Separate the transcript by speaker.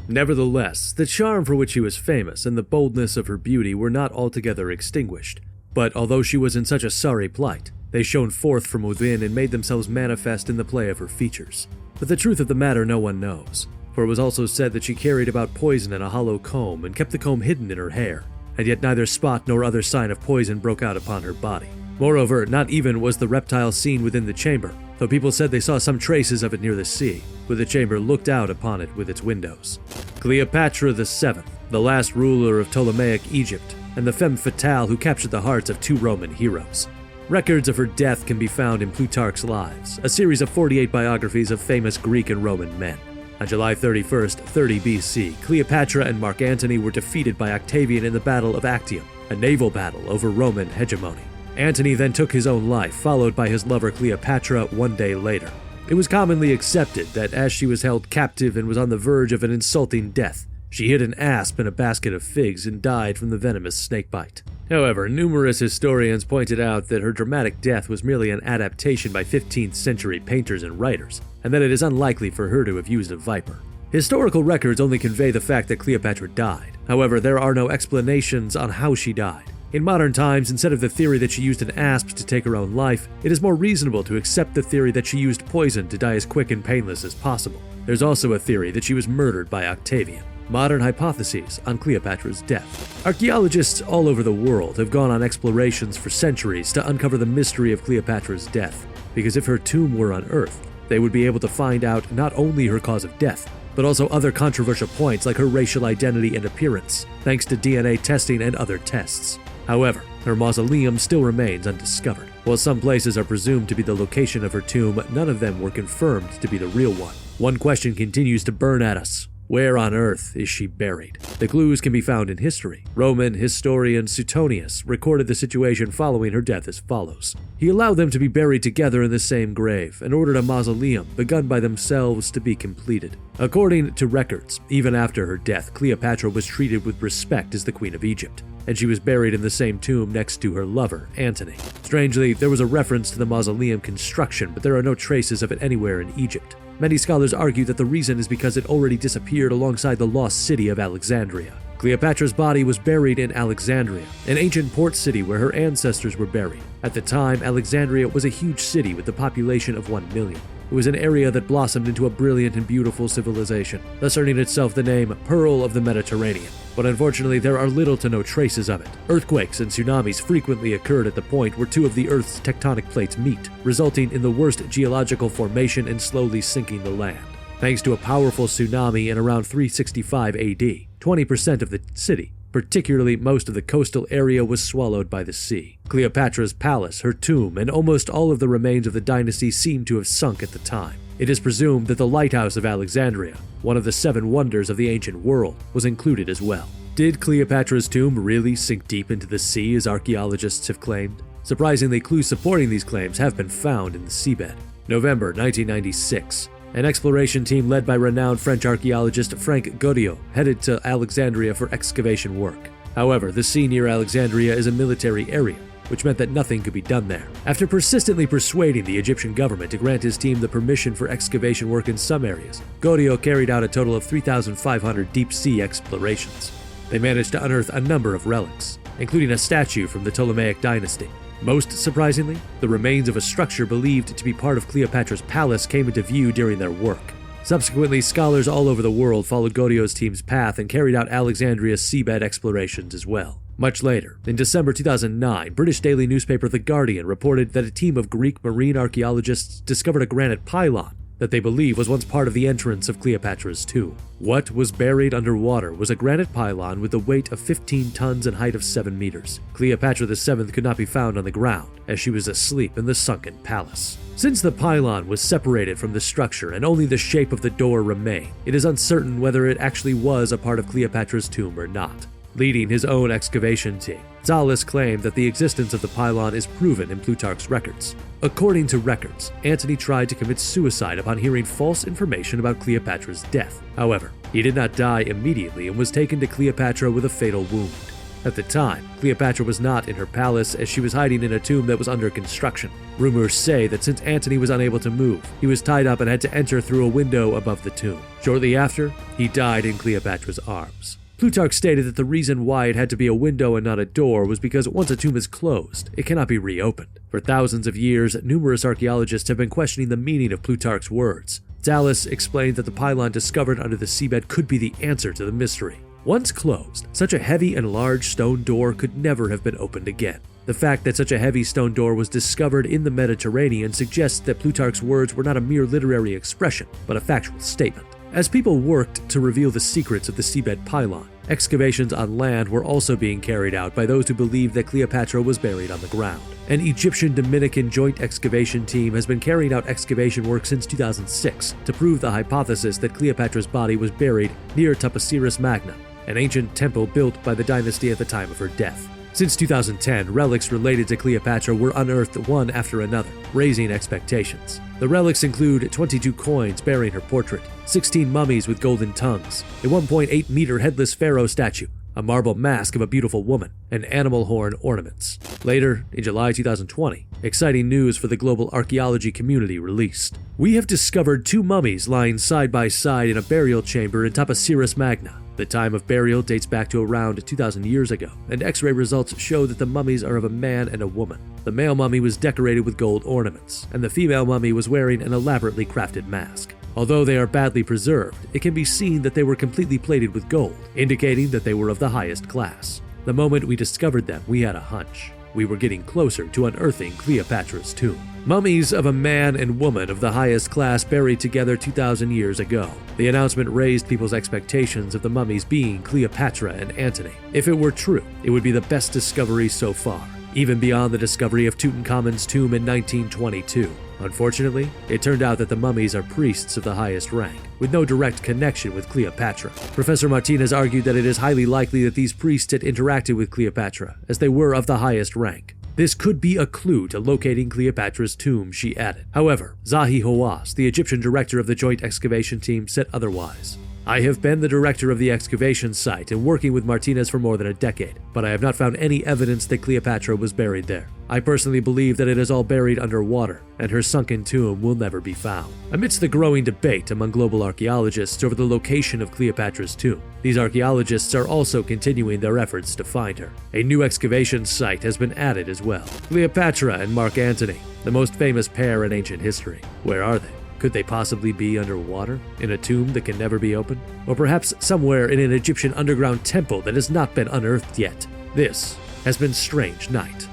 Speaker 1: Nevertheless, the charm for which she was famous and the boldness of her beauty were not altogether extinguished. But although she was in such a sorry plight, they shone forth from within and made themselves manifest in the play of her features. But the truth of the matter no one knows, for it was also said that she carried about poison in a hollow comb and kept the comb hidden in her hair, and yet neither spot nor other sign of poison broke out upon her body. Moreover, not even was the reptile seen within the chamber, though people said they saw some traces of it near the sea, where the chamber looked out upon it with its windows. Cleopatra VII, the last ruler of Ptolemaic Egypt, and the femme fatale who captured the hearts of 2 Roman heroes. Records of her death can be found in Plutarch's Lives, a series of 48 biographies of famous Greek and Roman men. On July 31st, 30 BC, Cleopatra and Mark Antony were defeated by Octavian in the Battle of Actium, a naval battle over Roman hegemony. Antony then took his own life, followed by his lover Cleopatra 1 day later. It was commonly accepted that as she was held captive and was on the verge of an insulting death, she hid an asp in a basket of figs and died from the venomous snakebite. However, numerous historians pointed out that her dramatic death was merely an adaptation by 15th century painters and writers, and that it is unlikely for her to have used a viper. Historical records only convey the fact that Cleopatra died. However, there are no explanations on how she died. In modern times, instead of the theory that she used an asp to take her own life, it is more reasonable to accept the theory that she used poison to die as quick and painless as possible. There's also a theory that she was murdered by Octavian. Modern hypotheses on Cleopatra's death. Archaeologists all over the world have gone on explorations for centuries to uncover the mystery of Cleopatra's death, because if her tomb were unearthed, they would be able to find out not only her cause of death, but also other controversial points like her racial identity and appearance, thanks to DNA testing and other tests. However, her mausoleum still remains undiscovered. While some places are presumed to be the location of her tomb, none of them were confirmed to be the real one. One question continues to burn at us. Where on earth is she buried? The clues can be found in history. Roman historian Suetonius recorded the situation following her death as follows. He allowed them to be buried together in the same grave and ordered a mausoleum begun by themselves to be completed. According to records, even after her death, Cleopatra was treated with respect as the Queen of Egypt, and she was buried in the same tomb next to her lover, Antony. Strangely, there was a reference to the mausoleum construction, but there are no traces of it anywhere in Egypt. Many scholars argue that the reason is because it already disappeared alongside the lost city of Alexandria. Cleopatra's body was buried in Alexandria, an ancient port city where her ancestors were buried. At the time, Alexandria was a huge city with a population of 1 million. It was an area that blossomed into a brilliant and beautiful civilization, thus earning itself the name Pearl of the Mediterranean. But unfortunately, there are little to no traces of it. Earthquakes and tsunamis frequently occurred at the point where 2 of the Earth's tectonic plates meet, resulting in the worst geological formation and slowly sinking the land. Thanks to a powerful tsunami in around 365 AD, 20% of the city, particularly most of the coastal area, was swallowed by the sea. Cleopatra's palace, her tomb, and almost all of the remains of the dynasty seem to have sunk at the time. It is presumed that the lighthouse of Alexandria, one of the 7 wonders of the ancient world, was included as well. Did Cleopatra's tomb really sink deep into the sea as archaeologists have claimed? Surprisingly, clues supporting these claims have been found in the seabed. November 1996. An exploration team led by renowned French archaeologist Frank Goddio headed to Alexandria for excavation work. However, the sea near Alexandria is a military area, which meant that nothing could be done there. After persistently persuading the Egyptian government to grant his team the permission for excavation work in some areas, Goddio carried out a total of 3,500 deep-sea explorations. They managed to unearth a number of relics, including a statue from the Ptolemaic dynasty. Most surprisingly, the remains of a structure believed to be part of Cleopatra's palace came into view during their work. Subsequently, scholars all over the world followed Godio's team's path and carried out Alexandria's seabed explorations as well. Much later, in December 2009, British daily newspaper The Guardian reported that a team of Greek marine archaeologists discovered a granite pylon that they believe was once part of the entrance of Cleopatra's tomb. What was buried underwater was a granite pylon with a weight of 15 tons and height of 7 meters. Cleopatra VII could not be found on the ground, as she was asleep in the sunken palace. Since the pylon was separated from the structure and only the shape of the door remained, it is uncertain whether it actually was a part of Cleopatra's tomb or not. Leading his own excavation team, Zales claimed that the existence of the pylon is proven in Plutarch's records. According to records, Antony tried to commit suicide upon hearing false information about Cleopatra's death. However, he did not die immediately and was taken to Cleopatra with a fatal wound. At the time, Cleopatra was not in her palace as she was hiding in a tomb that was under construction. Rumors say that since Antony was unable to move, he was tied up and had to enter through a window above the tomb. Shortly after, he died in Cleopatra's arms. Plutarch stated that the reason why it had to be a window and not a door was because once a tomb is closed, it cannot be reopened. For thousands of years, numerous archaeologists have been questioning the meaning of Plutarch's words. Thales explained that the pylon discovered under the seabed could be the answer to the mystery. Once closed, such a heavy and large stone door could never have been opened again. The fact that such a heavy stone door was discovered in the Mediterranean suggests that Plutarch's words were not a mere literary expression, but a factual statement. As people worked to reveal the secrets of the seabed pylon, excavations on land were also being carried out by those who believed that Cleopatra was buried on the ground. An Egyptian-Dominican joint excavation team has been carrying out excavation work since 2006 to prove the hypothesis that Cleopatra's body was buried near Taposiris Magna, an ancient temple built by the dynasty at the time of her death. Since 2010, relics related to Cleopatra were unearthed one after another, raising expectations. The relics include 22 coins bearing her portrait, 16 mummies with golden tongues, a 1.8-meter headless pharaoh statue, a marble mask of a beautiful woman, and animal horn ornaments. Later, in July 2020, exciting news for the global archaeology community released. We have discovered 2 mummies lying side by side in a burial chamber in Taposiris Magna. The time of burial dates back to around 2,000 years ago, and X-ray results show that the mummies are of a man and a woman. The male mummy was decorated with gold ornaments, and the female mummy was wearing an elaborately crafted mask. Although they are badly preserved, it can be seen that they were completely plated with gold, indicating that they were of the highest class. The moment we discovered them, we had a hunch. We were getting closer to unearthing Cleopatra's tomb. Mummies of a man and woman of the highest class buried together 2,000 years ago. The announcement raised people's expectations of the mummies being Cleopatra and Antony. If it were true, it would be the best discovery so far, even beyond the discovery of Tutankhamun's tomb in 1922. Unfortunately, it turned out that the mummies are priests of the highest rank, with no direct connection with Cleopatra. Professor Martinez argued that it is highly likely that these priests had interacted with Cleopatra, as they were of the highest rank. This could be a clue to locating Cleopatra's tomb, she added. However, Zahi Hawass, the Egyptian director of the joint excavation team, said otherwise. I have been the director of the excavation site and working with Martinez for more than a decade, but I have not found any evidence that Cleopatra was buried there. I personally believe that it is all buried underwater, and her sunken tomb will never be found. Amidst the growing debate among global archaeologists over the location of Cleopatra's tomb, these archaeologists are also continuing their efforts to find her. A new excavation site has been added as well. Cleopatra and Mark Antony, the most famous pair in ancient history. Where are they? Could they possibly be underwater, in a tomb that can never be opened? Or perhaps somewhere in an Egyptian underground temple that has not been unearthed yet? This has been Strange Night.